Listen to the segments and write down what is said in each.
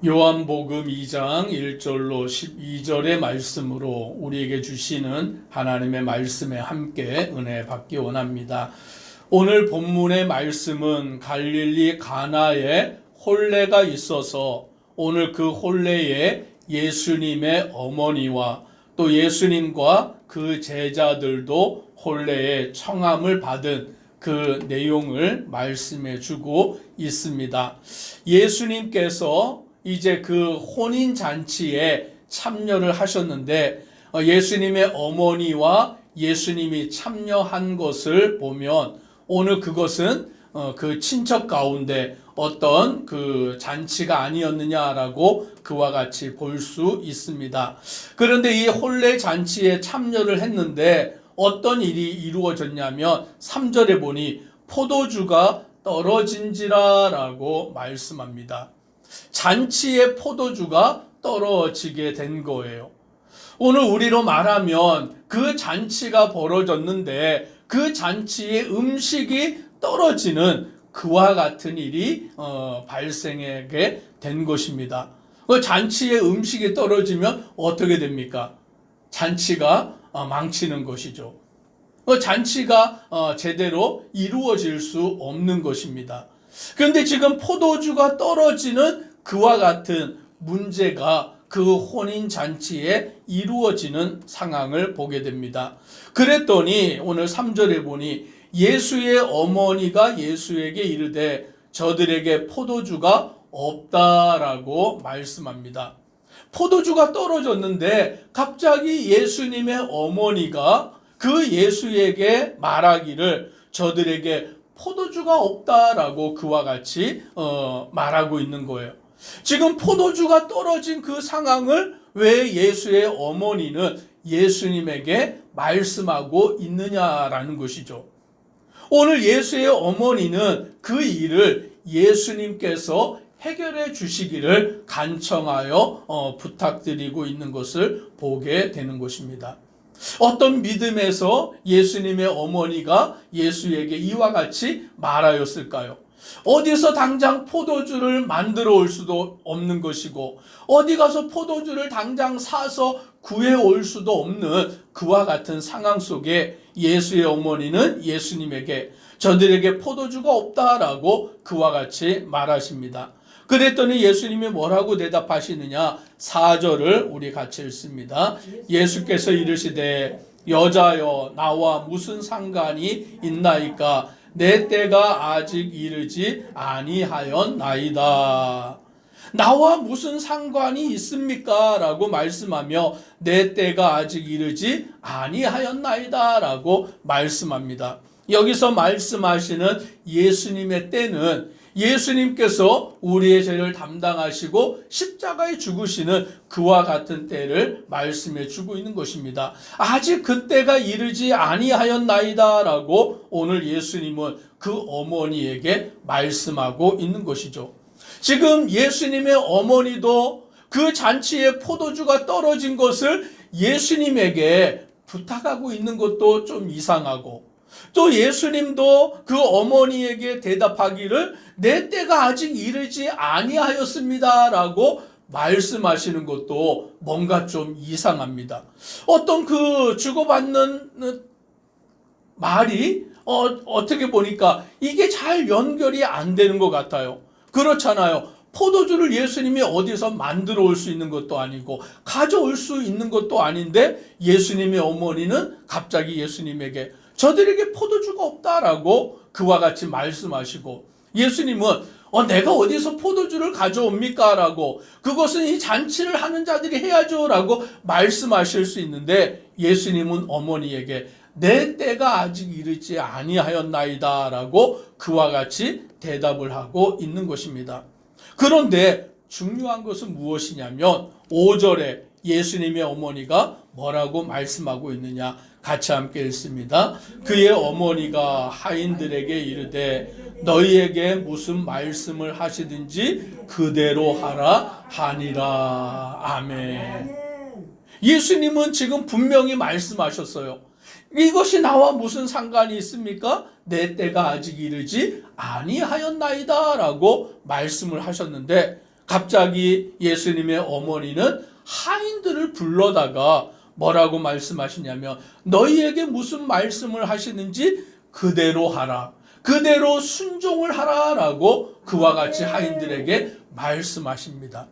요한복음 2장 1절로 12절의 말씀으로 우리에게 주시는 하나님의 말씀에 함께 은혜 받기 원합니다. 오늘 본문의 말씀은 갈릴리 가나에 혼례가 있어서 오늘 그 혼례에 예수님의 어머니와 또 예수님과 그 제자들도 혼례에 청함을 받은 그 내용을 말씀해 주고 있습니다. 예수님께서 이제 그 혼인잔치에 참여를 하셨는데 예수님의 어머니와 예수님이 참여한 것을 보면 오늘 그것은 그 친척 가운데 어떤 그 잔치가 아니었느냐라고 그와 같이 볼 수 있습니다. 그런데 이 혼례 잔치에 참여를 했는데 어떤 일이 이루어졌냐면 3절에 보니 포도주가 떨어진지라 라고 말씀합니다. 잔치의 포도주가 떨어지게 된 거예요. 오늘 우리로 말하면 그 잔치가 벌어졌는데 그 잔치의 음식이 떨어지는 그와 같은 일이 발생하게 된 것입니다. 그 잔치의 음식이 떨어지면 어떻게 됩니까? 잔치가 망치는 것이죠. 그 잔치가 제대로 이루어질 수 없는 것입니다. 그런데 지금 포도주가 떨어지는 그와 같은 문제가 그 혼인잔치에 이루어지는 상황을 보게 됩니다. 그랬더니 오늘 3절에 보니 예수의 어머니가 예수에게 이르되 저들에게 포도주가 없다라고 말씀합니다. 포도주가 떨어졌는데 갑자기 예수님의 어머니가 그 예수에게 말하기를 저들에게 포도주가 없다라고 그와 같이 말하고 있는 거예요. 지금 포도주가 떨어진 그 상황을 왜 예수의 어머니는 예수님에게 말씀하고 있느냐라는 것이죠. 오늘 예수의 어머니는 그 일을 예수님께서 해결해 주시기를 간청하여 부탁드리고 있는 것을 보게 되는 것입니다. 어떤 믿음에서 예수님의 어머니가 예수에게 이와 같이 말하였을까요? 어디서 당장 포도주를 만들어 올 수도 없는 것이고 어디 가서 포도주를 당장 사서 구해 올 수도 없는 그와 같은 상황 속에 예수의 어머니는 예수님에게 저들에게 포도주가 없다라고 그와 같이 말하십니다. 그랬더니 예수님이 뭐라고 대답하시느냐? 4절을 우리 같이 읽습니다. 예수께서 이르시되 여자여 나와 무슨 상관이 있나이까 내 때가 아직 이르지 아니하였나이다. 나와 무슨 상관이 있습니까? 라고 말씀하며 내 때가 아직 이르지 아니하였나이다 라고 말씀합니다. 여기서 말씀하시는 예수님의 때는 예수님께서 우리의 죄를 담당하시고 십자가에 죽으시는 그와 같은 때를 말씀해 주고 있는 것입니다. 아직 그때가 이르지 아니하였나이다 라고 오늘 예수님은 그 어머니에게 말씀하고 있는 것이죠. 지금 예수님의 어머니도 그 잔치에 포도주가 떨어진 것을 예수님에게 부탁하고 있는 것도 좀 이상하고 또 예수님도 그 어머니에게 대답하기를 내 때가 아직 이르지 아니하였습니다 라고 말씀하시는 것도 뭔가 좀 이상합니다. 어떤 그 주고받는 말이 어떻게 보니까 이게 잘 연결이 안 되는 것 같아요. 그렇잖아요. 포도주를 예수님이 어디서 만들어 올 수 있는 것도 아니고 가져올 수 있는 것도 아닌데 예수님의 어머니는 갑자기 예수님에게 저들에게 포도주가 없다라고 그와 같이 말씀하시고 예수님은 내가 어디서 포도주를 가져옵니까? 라고 그것은 이 잔치를 하는 자들이 해야죠 라고 말씀하실 수 있는데 예수님은 어머니에게 내 때가 아직 이르지 아니하였나이다 라고 그와 같이 대답을 하고 있는 것입니다. 그런데 중요한 것은 무엇이냐면 5절에 예수님의 어머니가 뭐라고 말씀하고 있느냐 같이 함께 읽습니다. 그의 어머니가 하인들에게 이르되 너희에게 무슨 말씀을 하시든지 그대로 하라 하니라. 아멘. 예수님은 지금 분명히 말씀하셨어요. 이것이 나와 무슨 상관이 있습니까? 내 때가 아직 이르지 아니하였나이다 라고 말씀을 하셨는데 갑자기 예수님의 어머니는 하인들을 불러다가 뭐라고 말씀하시냐면 너희에게 무슨 말씀을 하시는지 그대로 하라. 그대로 순종을 하라라고 그와 같이 하인들에게 말씀하십니다.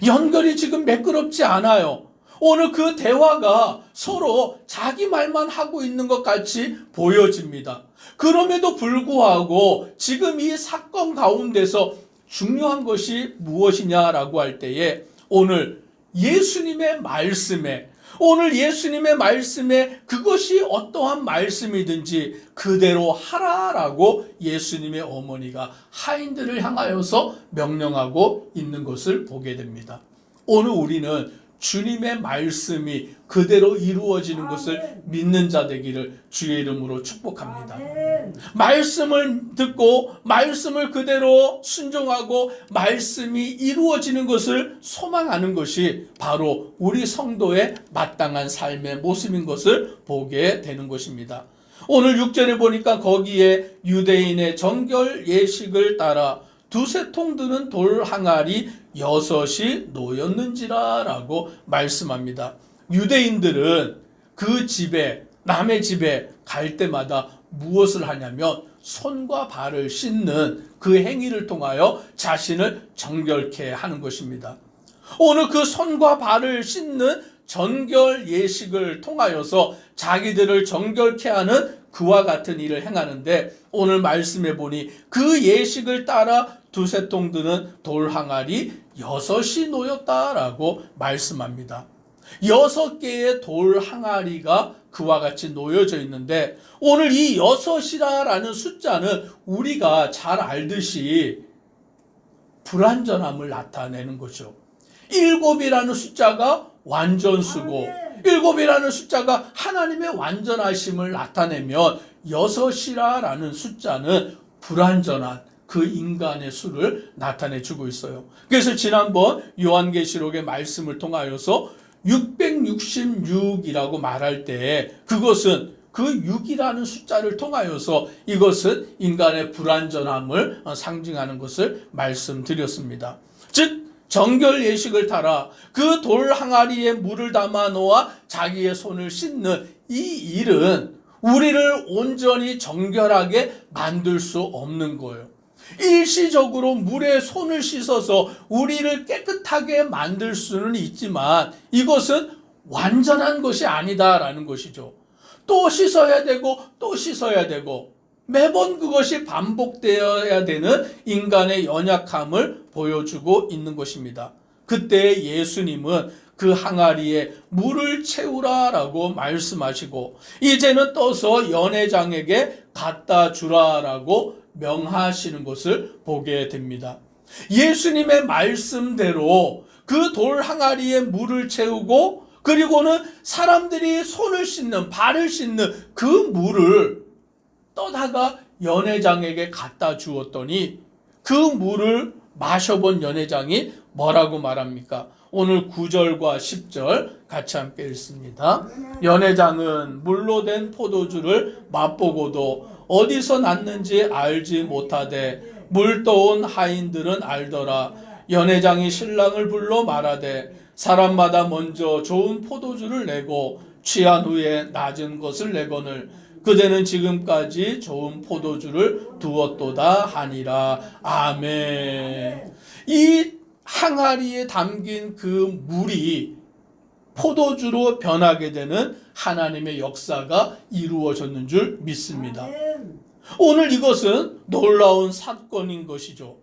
연결이 지금 매끄럽지 않아요. 오늘 그 대화가 서로 자기 말만 하고 있는 것 같이 보여집니다. 그럼에도 불구하고 지금 이 사건 가운데서 중요한 것이 무엇이냐라고 할 때에 오늘 예수님의 말씀에 그것이 어떠한 말씀이든지 그대로 하라라고 예수님의 어머니가 하인들을 향하여서 명령하고 있는 것을 보게 됩니다. 오늘 우리는 주님의 말씀이 그대로 이루어지는 것을 믿는 자 되기를 주의 이름으로 축복합니다. 말씀을 듣고 말씀을 그대로 순종하고 말씀이 이루어지는 것을 소망하는 것이 바로 우리 성도의 마땅한 삶의 모습인 것을 보게 되는 것입니다. 오늘 6절에 보니까 거기에 유대인의 정결 예식을 따라 두세 통 드는 돌 항아리 6이 놓였는지라 라고 말씀합니다. 유대인들은 그 집에 남의 집에 갈 때마다 무엇을 하냐면 손과 발을 씻는 그 행위를 통하여 자신을 정결케 하는 것입니다. 오늘 그 손과 발을 씻는 정결 예식을 통하여서 자기들을 정결케 하는 그와 같은 일을 행하는데 오늘 말씀해 보니 그 예식을 따라 두세 통 드는 돌 항아리 6이 놓였다라고 말씀합니다. 6개의 돌 항아리가 그와 같이 놓여져 있는데 오늘 이 6이라는 숫자는 우리가 잘 알듯이 불완전함을 나타내는 거죠. 7이라는 숫자가 완전수고 7이라는 숫자가 하나님의 완전하심을 나타내면 6이라는 숫자는 불완전한 그 인간의 수를 나타내주고 있어요. 그래서 지난번 요한계시록의 말씀을 통하여서 666이라고 말할 때 그것은 그 6이라는 숫자를 통하여서 이것은 인간의 불완전함을 상징하는 것을 말씀드렸습니다. 즉 정결 예식을 따라 그 돌 항아리에 물을 담아 놓아 자기의 손을 씻는 이 일은 우리를 온전히 정결하게 만들 수 없는 거예요. 일시적으로 물에 손을 씻어서 우리를 깨끗하게 만들 수는 있지만 이것은 완전한 것이 아니다라는 것이죠. 또 씻어야 되고 또 씻어야 되고 매번 그것이 반복되어야 되는 인간의 연약함을 보여주고 있는 것입니다. 그때 예수님은 그 항아리에 물을 채우라라고 말씀하시고 이제는 떠서 연회장에게 갖다 주라라고 명하시는 것을 보게 됩니다. 예수님의 말씀대로 그 돌 항아리에 물을 채우고 그리고는 사람들이 손을 씻는 발을 씻는 그 물을 떠다가 연회장에게 갖다 주었더니 그 물을 마셔본 연회장이 뭐라고 말합니까? 오늘 9절과 10절 같이 함께 읽습니다. 연회장은 물로 된 포도주를 맛보고도 어디서 났는지 알지 못하되 물 떠온 하인들은 알더라. 연회장이 신랑을 불러 말하되 사람마다 먼저 좋은 포도주를 내고 취한 후에 낮은 것을 내거늘 그대는 지금까지 좋은 포도주를 두었도다 하니라. 아멘. 이 항아리에 담긴 그 물이 포도주로 변하게 되는 하나님의 역사가 이루어졌는 줄 믿습니다. 오늘 이것은 놀라운 사건인 것이죠.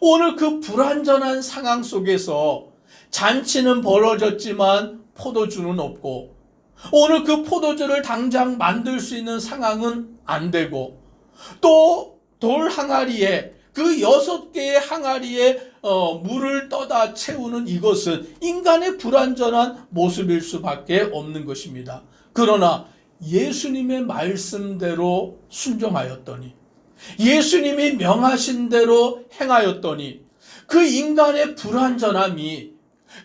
오늘 그 불완전한 상황 속에서 잔치는 벌어졌지만 포도주는 없고 오늘 그 포도주를 당장 만들 수 있는 상황은 안 되고 또 돌 항아리에 그 6개의 항아리에 물을 떠다 채우는 이것은 인간의 불완전한 모습일 수밖에 없는 것입니다. 그러나 예수님의 말씀대로 순종하였더니 예수님이 명하신 대로 행하였더니 그 인간의 불완전함이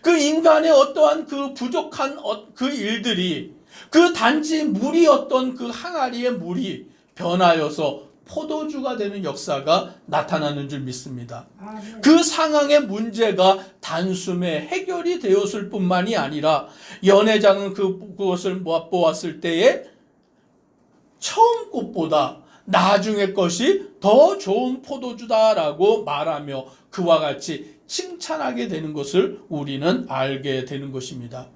그 인간의 어떠한 그 부족한 그 일들이 그 단지 물이었던 그 항아리의 물이 변하여서 포도주가 되는 역사가 나타나는 줄 믿습니다. 아멘. 그 상황의 문제가 단숨에 해결이 되었을 뿐만이 아니라 연회장은 그것을 맛보았을 때에 처음 꽃보다 나중의 것이 더 좋은 포도주다라고 말하며 그와 같이 칭찬하게 되는 것을 우리는 알게 되는 것입니다.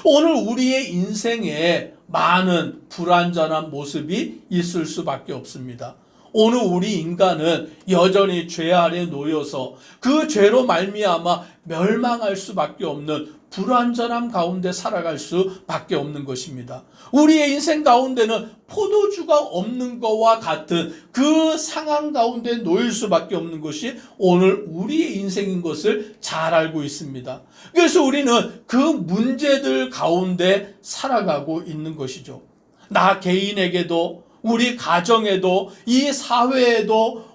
오늘 우리의 인생에 많은 불완전한 모습이 있을 수밖에 없습니다. 오늘 우리 인간은 여전히 죄 아래 놓여서 그 죄로 말미암아 멸망할 수밖에 없는 불완전함 가운데 살아갈 수밖에 없는 것입니다. 우리의 인생 가운데는 포도주가 없는 것과 같은 그 상황 가운데 놓일 수밖에 없는 것이 오늘 우리의 인생인 것을 잘 알고 있습니다. 그래서 우리는 그 문제들 가운데 살아가고 있는 것이죠. 나 개인에게도 우리 가정에도 이 사회에도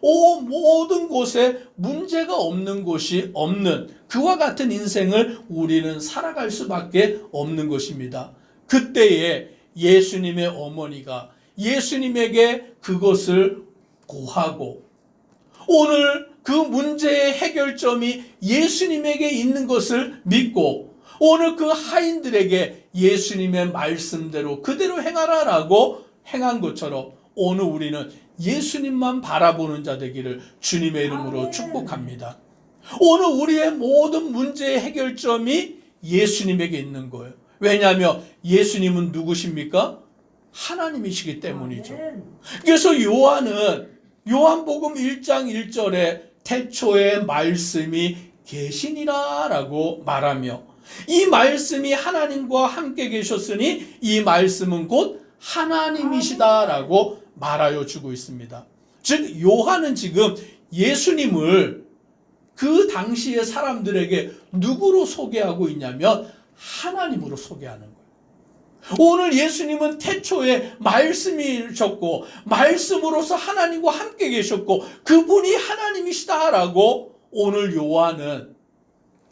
모든 곳에 문제가 없는 곳이 없는 그와 같은 인생을 우리는 살아갈 수밖에 없는 것입니다. 그때에 예수님의 어머니가 예수님에게 그것을 고하고 오늘 그 문제의 해결점이 예수님에게 있는 것을 믿고 오늘 그 하인들에게 예수님의 말씀대로 그대로 행하라라고 행한 것처럼 오늘 우리는 예수님만 바라보는 자 되기를 주님의 이름으로 축복합니다. 오늘 우리의 모든 문제의 해결점이 예수님에게 있는 거예요. 왜냐하면 예수님은 누구십니까? 하나님이시기 때문이죠. 그래서 요한은 요한복음 1장 1절에 태초에 말씀이 계시니라 라고 말하며 이 말씀이 하나님과 함께 계셨으니 이 말씀은 곧 하나님이시다라고 말하여 주고 있습니다. 즉 요한은 지금 예수님을 그 당시의 사람들에게 누구로 소개하고 있냐면 하나님으로 소개하는 거예요. 오늘 예수님은 태초에 말씀이셨고 말씀으로서 하나님과 함께 계셨고 그분이 하나님이시다라고 오늘 요한은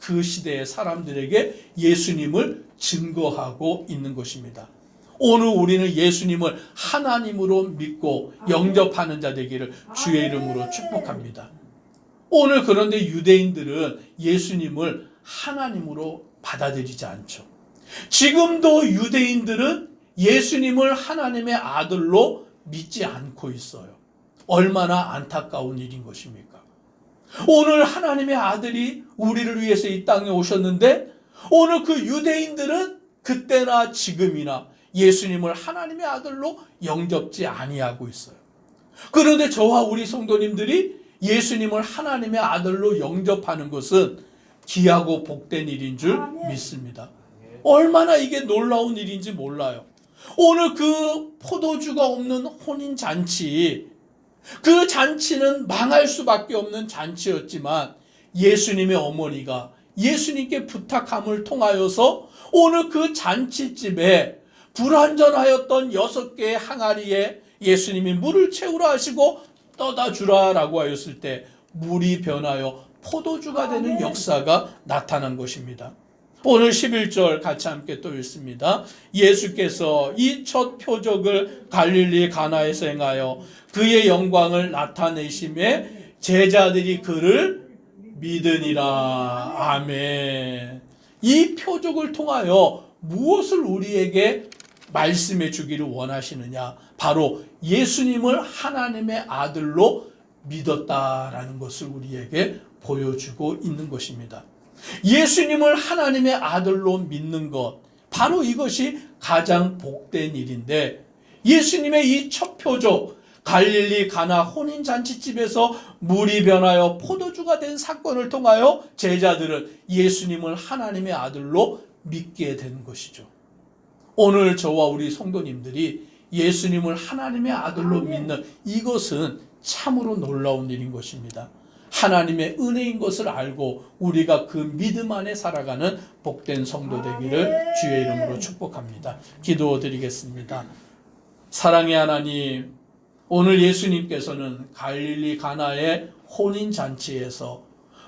그 시대의 사람들에게 예수님을 증거하고 있는 것입니다. 오늘 우리는 예수님을 하나님으로 믿고 영접하는 자 되기를 주의 이름으로 축복합니다. 오늘 그런데 유대인들은 예수님을 하나님으로 받아들이지 않죠. 지금도 유대인들은 예수님을 하나님의 아들로 믿지 않고 있어요. 얼마나 안타까운 일인 것입니까? 오늘 하나님의 아들이 우리를 위해서 이 땅에 오셨는데 오늘 그 유대인들은 그때나 지금이나 예수님을 하나님의 아들로 영접지 아니하고 있어요. 그런데 저와 우리 성도님들이 예수님을 하나님의 아들로 영접하는 것은 귀하고 복된 일인 줄 믿습니다. 얼마나 이게 놀라운 일인지 몰라요. 오늘 그 포도주가 없는 혼인잔치, 그 잔치는 망할 수밖에 없는 잔치였지만 예수님의 어머니가 예수님께 부탁함을 통하여서 오늘 그 잔치집에 불완전하였던 6개의 항아리에 예수님이 물을 채우라 하시고 떠다 주라라고 하였을 때 물이 변하여 포도주가 되는 역사가 나타난 것입니다. 오늘 11절 같이 함께 또 읽습니다. 예수께서 이 첫 표적을 갈릴리 가나에서 행하여 그의 영광을 나타내심에 제자들이 그를 믿으니라. 아멘. 이 표적을 통하여 무엇을 우리에게 말씀해 주기를 원하시느냐? 바로 예수님을 하나님의 아들로 믿었다라는 것을 우리에게 보여주고 있는 것입니다. 예수님을 하나님의 아들로 믿는 것, 바로 이것이 가장 복된 일인데 예수님의 이 첫 표적, 갈릴리 가나 혼인잔치집에서 물이 변하여 포도주가 된 사건을 통하여 제자들은 예수님을 하나님의 아들로 믿게 된 것이죠. 오늘 저와 우리 성도님들이 예수님을 하나님의 아들로 믿는 이것은 참으로 놀라운 일인 것입니다. 하나님의 은혜인 것을 알고 우리가 그 믿음 안에 살아가는 복된 성도 되기를 주의 이름으로 축복합니다. 기도드리겠습니다. 사랑의 하나님, 오늘 예수님께서는 갈릴리 가나의 혼인잔치에서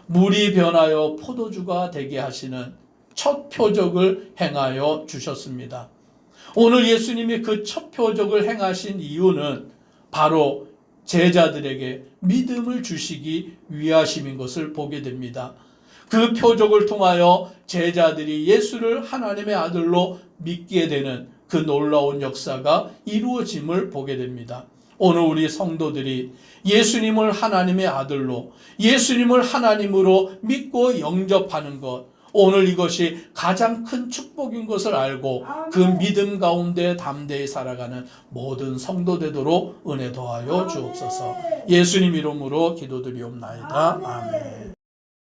물이 변하여 포도주가 되게 하시는 첫 표적을 행하여 주셨습니다. 오늘 예수님이 그 첫 표적을 행하신 이유는 바로 제자들에게 믿음을 주시기 위하심인 것을 보게 됩니다. 그 표적을 통하여 제자들이 예수를 하나님의 아들로 믿게 되는 그 놀라운 역사가 이루어짐을 보게 됩니다. 오늘 우리 성도들이 예수님을 하나님의 아들로, 예수님을 하나님으로 믿고 영접하는 것, 오늘 이것이 가장 큰 축복인 것을 알고 그 믿음 가운데 담대히 살아가는 모든 성도 되도록 은혜 더하여 주옵소서. 예수님 이름으로 기도드리옵나이다. 아멘.